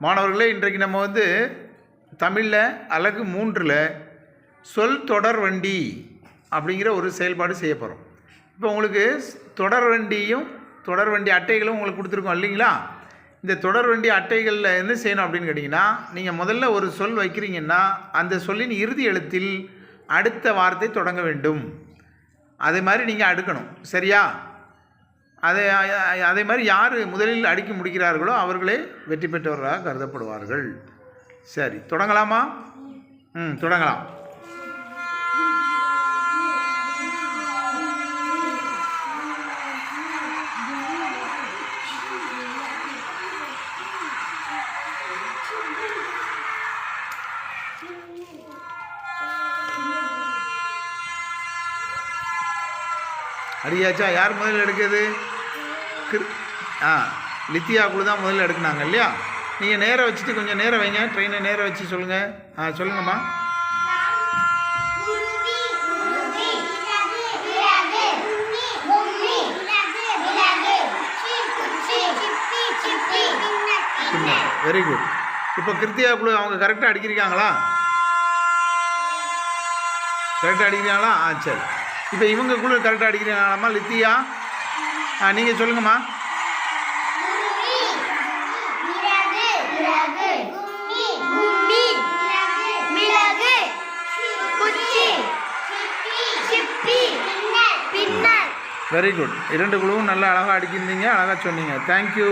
மாணவர்களே, இன்றைக்கு நம்ம தமிழில் அலகு 3ல் சொல் தொடர்வண்டி அப்படிங்கிற ஒரு செயல்பாடு செய்ய போகிறோம். இப்போ உங்களுக்கு தொடர்வண்டி அட்டைகளும் உங்களுக்கு கொடுத்துருக்கோம் இல்லைங்களா? இந்த தொடர்வண்டி அட்டைகளில் என்ன செய்யணும் அப்படின்னு கேட்டிங்கன்னா, நீங்கள் முதல்ல ஒரு சொல் வைக்கிறீங்கன்னா அந்த சொல்லின் இறுதி எழுத்தில் அடுத்த வார்த்தை தொடங்க வேண்டும். அதே மாதிரி நீங்கள் அடுக்கணும். சரியா? அதே மாதிரி யார் முதலில் அடுக்கி முடிக்கிறார்களோ அவர்களே வெற்றி பெற்றவர்களாக கருதப்படுவார்கள். சரி, தொடங்கலாமா? தொடங்கலாம். அடியாச்சா? யார் முதல்ல எடுக்குது? லித்தியா குழு தான் முதல்ல எடுக்குனாங்க இல்லையா? நீங்கள் நேராக வச்சுட்டு கொஞ்சம் நேரம் வைங்க. ட்ரெயினை நேராக வச்சு சொல்லுங்கள். சொல்லுங்கம்மா. Very good. இப்போ கிருத்தியா குழு அவங்க கரெக்டாக அடிக்கிறாங்களா? கரெக்டாக அடிக்கிறாங்களா? சரி. இப்போ இவங்க குழு கரெக்டாக அடிக்கிறாங்களாம்மா? லித்தியா, நீங்கள் சொல்லுங்கம்மா. Very good. 2 குழுவும் நல்லா அழகாக அடிக்கிருந்தீங்க, அழகாக சொன்னீங்க. தேங்க்யூ.